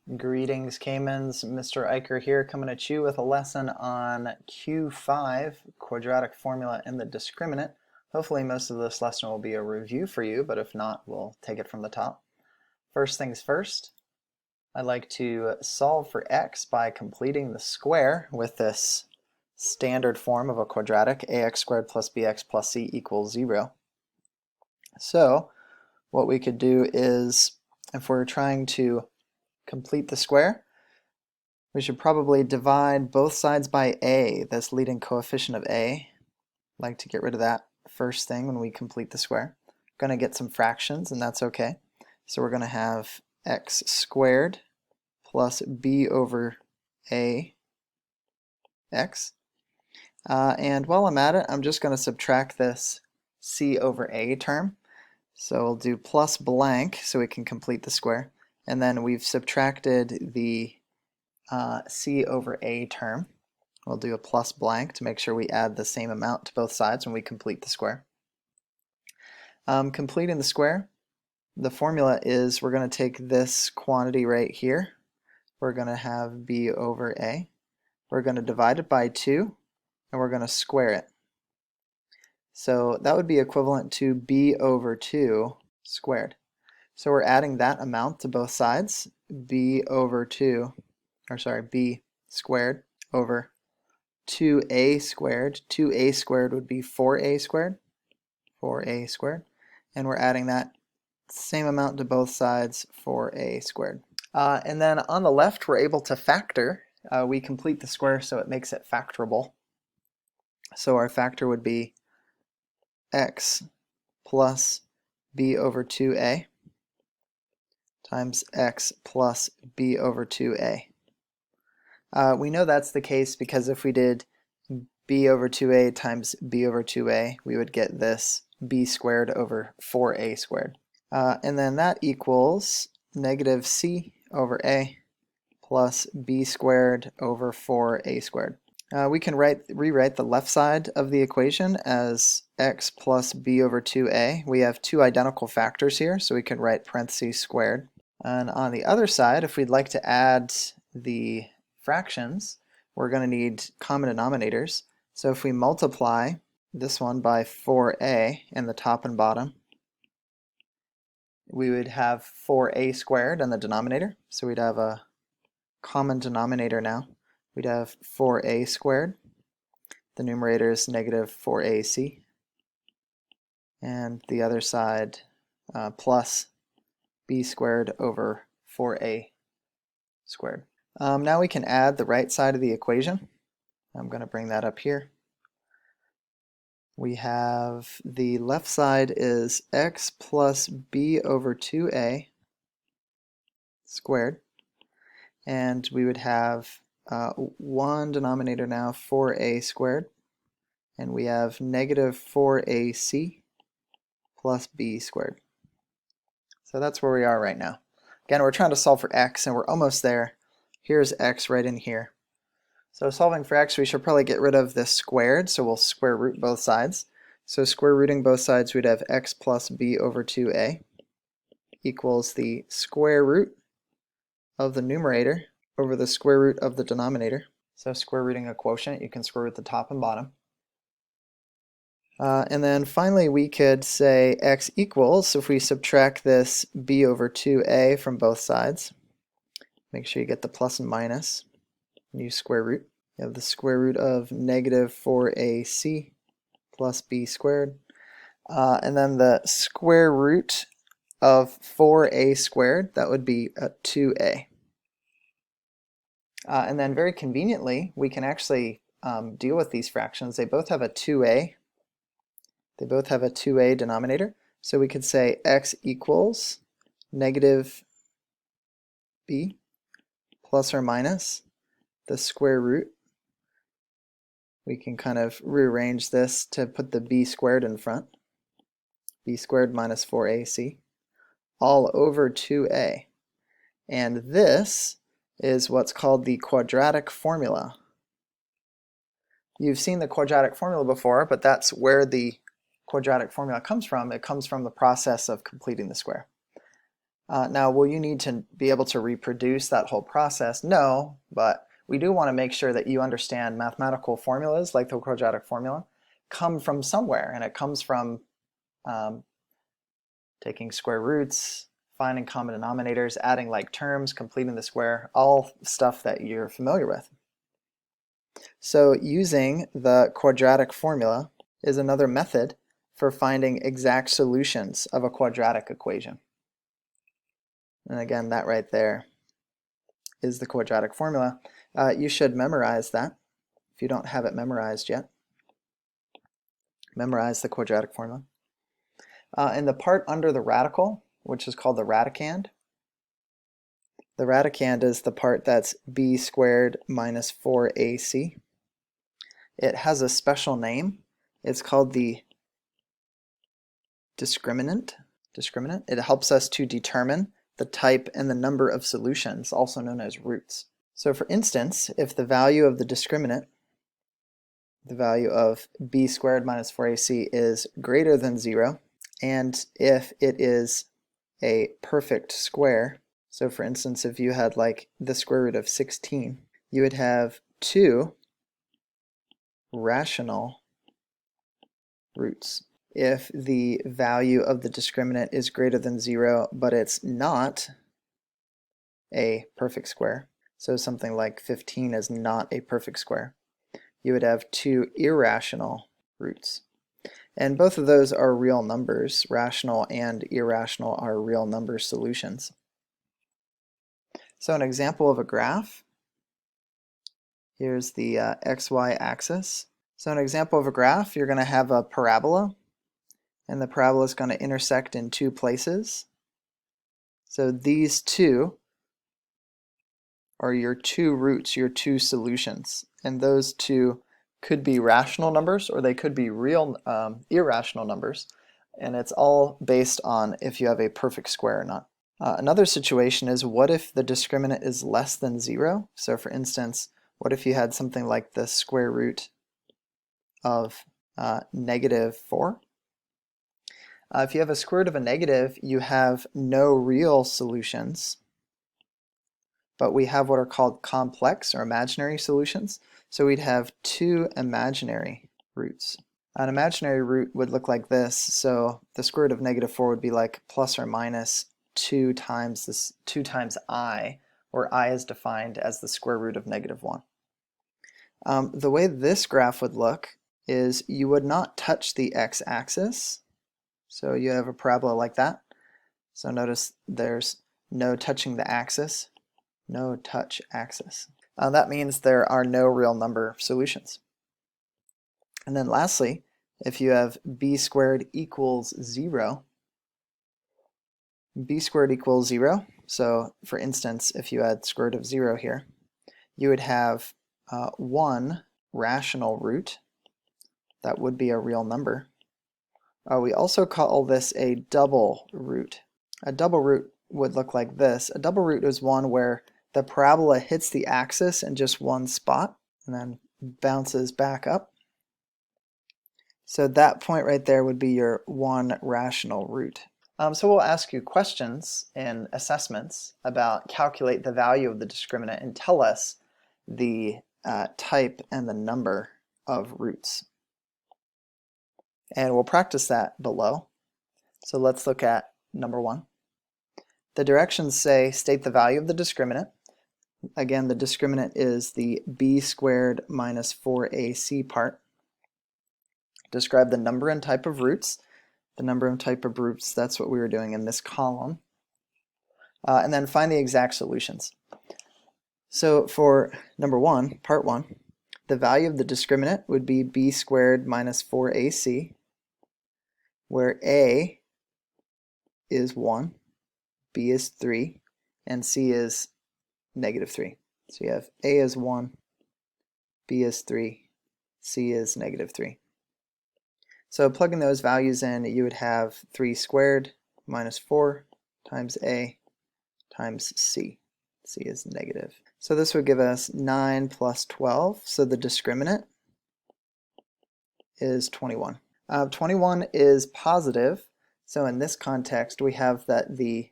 Greetings, Caymans. Mr. Eicher here, coming at you with a lesson on Q5, quadratic formula in the discriminant. Hopefully most of this lesson will be a review for you, but if not, we'll take it from the top. First things first, I like to solve for x by completing the square with this standard form of a quadratic, ax squared plus bx plus c equals 0. So what we could do is, if we're trying to complete the square, we should probably divide both sides by a, this leading coefficient of a. Like to get rid of that first thing when we complete the square. Going to get some fractions, and that's okay. So we're going to have x squared plus b over a x. And while I'm at it, I'm just going to subtract this c over a term. So we'll do plus blank so we can complete the square. And then we've subtracted the c over a term. We'll do a plus blank to make sure we add the same amount to both sides when we complete the square. Completing the square, the formula is we're going to take this quantity right here. We're going to have b over a. We're going to divide it by 2, and we're going to square it. So that would be equivalent to b over 2 squared. So we're adding that amount to both sides, b squared over 2a squared. 2a squared would be 4a squared, and we're adding that same amount to both sides, 4a squared. And then on the left, we're able to factor. We complete the square so it makes it factorable. So our factor would be x plus b over 2a times x plus b over 2a. We know that's the case because if we did b over 2a times b over 2a, we would get this b squared over 4a squared. And then that equals negative c over a plus b squared over 4a squared. We can rewrite the left side of the equation as x plus b over 2a. We have two identical factors here, so we can write parentheses squared. And on the other side, if we'd like to add the fractions, we're going to need common denominators. So if we multiply this one by 4a in the top and bottom, we would have 4a squared in the denominator. So we'd have a common denominator now. We'd have 4a squared. The numerator is negative 4ac. And the other side plus b squared over 4a squared. Now we can add the right side of the equation. I'm going to bring that up here. We have the left side is x plus b over 2a squared. And we would have one denominator now, 4a squared. And we have negative 4ac plus b squared. So that's where we are right now. Again, we're trying to solve for x, and we're almost there. Here's x right in here. So solving for x, we should probably get rid of this squared, so we'll square root both sides. So square rooting both sides, we'd have x plus b over 2a equals the square root of the numerator over the square root of the denominator. So square rooting a quotient, you can square root the top and bottom. And then finally we could say x equals, so if we subtract this b over 2a from both sides, make sure you get the plus and minus, and use square root. You have the square root of negative 4ac plus b squared. And then the square root of 4a squared, that would be 2a. And then very conveniently, we can actually deal with these fractions. They both have a 2a. They both have a 2a denominator. So we could say x equals negative b plus or minus the square root. We can kind of rearrange this to put the b squared in front. B squared minus 4ac all over 2a. And this is what's called the quadratic formula. You've seen the quadratic formula before, but that's where the quadratic formula comes from. It comes from the process of completing the square. Now, will you need to be able to reproduce that whole process? No, but we do want to make sure that you understand mathematical formulas like the quadratic formula come from somewhere, and it comes from taking square roots, finding common denominators, adding like terms, completing the square, all stuff that you're familiar with. So using the quadratic formula is another method for finding exact solutions of a quadratic equation. And again, that right there is the quadratic formula. You should memorize that if you don't have it memorized yet. Memorize the quadratic formula. In the part under the radical, which is called the radicand is the part that's b squared minus 4ac. It has a special name. It's called the discriminant. It helps us to determine the type and the number of solutions, also known as roots. So for instance, if the value of the discriminant, the value of b squared minus 4ac is greater than 0, and if it is a perfect square, so for instance, if you had like the square root of 16, you would have 2 rational roots. If the value of the discriminant is greater than 0, but it's not a perfect square, so something like 15 is not a perfect square, you would have 2 irrational roots. And both of those are real numbers. Rational and irrational are real number solutions. So an example of a graph, here's the xy axis. So an example of a graph, you're going to have a parabola, and the parabola is going to intersect in 2 places. So these 2 are your 2 roots, your 2 solutions, and those 2 could be rational numbers or they could be real irrational numbers, and it's all based on if you have a perfect square or not. Another situation is, what if the discriminant is less than 0? So for instance, what if you had something like the square root of negative 4? If you have a square root of a negative, you have no real solutions, but we have what are called complex or imaginary solutions. So we'd have 2 imaginary roots. An imaginary root would look like this. So the square root of negative 4 would be like plus or minus 2 times I, where I is defined as the square root of negative 1. The way this graph would look is you would not touch the x-axis. So you have a parabola like that. So notice there's no touching the axis. No touch axis. That means there are no real number solutions. And then lastly, if you have b squared equals 0, b squared equals 0, so for instance, if you had square root of 0 here, you would have 1 rational root. That would be a real number. We also call this a double root. A double root would look like this. A double root is one where the parabola hits the axis in just one spot and then bounces back up. So that point right there would be your 1 rational root. So we'll ask you questions in assessments about calculate the value of the discriminant and tell us the type and the number of roots. And we'll practice that below. So let's look at number 1. The directions say state the value of the discriminant. Again, the discriminant is the b squared minus 4ac part. Describe the number and type of roots. The number and type of roots, that's what we were doing in this column. And then find the exact solutions. So for number 1, part 1, the value of the discriminant would be b squared minus 4ac, where a is 1, b is 3, and c is negative 3. So you have a is 1, b is 3, c is negative 3. So plugging those values in, you would have 3 squared minus 4 times a times c. c is negative. So this would give us 9 plus 12. So the discriminant is 21. 21 is positive. So in this context, we have that the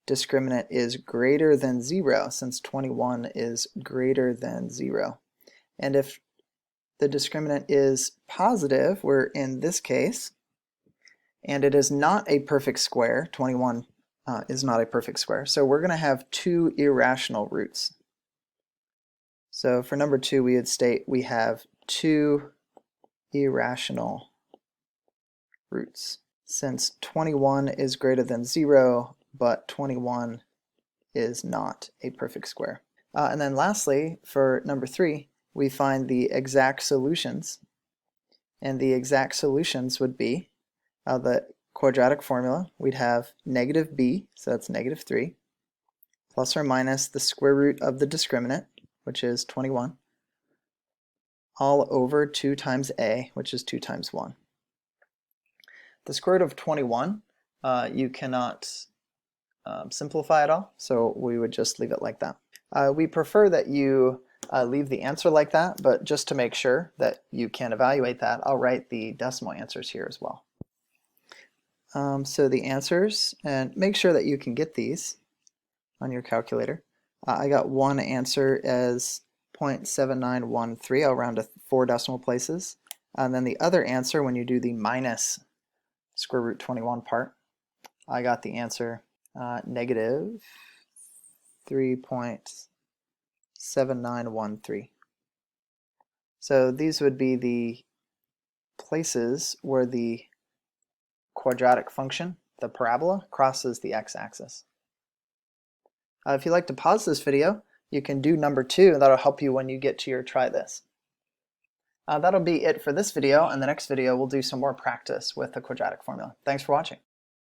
discriminant is greater than 0, since 21 is greater than 0. And if the discriminant is positive, we're in this case, and it is not a perfect square, 21 is not a perfect square, so we're going to have two irrational roots. So for number 2, we would state we have two irrational roots, since 21 is greater than 0, but 21 is not a perfect square. And then lastly, for number 3, we find the exact solutions. And the exact solutions would be the quadratic formula. We'd have negative b, so that's negative 3, plus or minus the square root of the discriminant, which is 21, all over 2 times a, which is 2 times 1. The square root of 21, you cannot simplify at all, so we would just leave it like that. We prefer that you leave the answer like that, but just to make sure that you can evaluate that, I'll write the decimal answers here as well. So the answers, and make sure that you can get these on your calculator. I got one answer as 0.7913, I'll round to 4 decimal places. And then the other answer, when you do the minus square root 21 part, I got the answer negative 3.7913. So these would be the places where the quadratic function, the parabola, crosses the x-axis. If you'd like to pause this video, you can do number 2, and that'll help you when you get to your try this. That'll be it for this video, and the next video we'll do some more practice with the quadratic formula. Thanks for watching.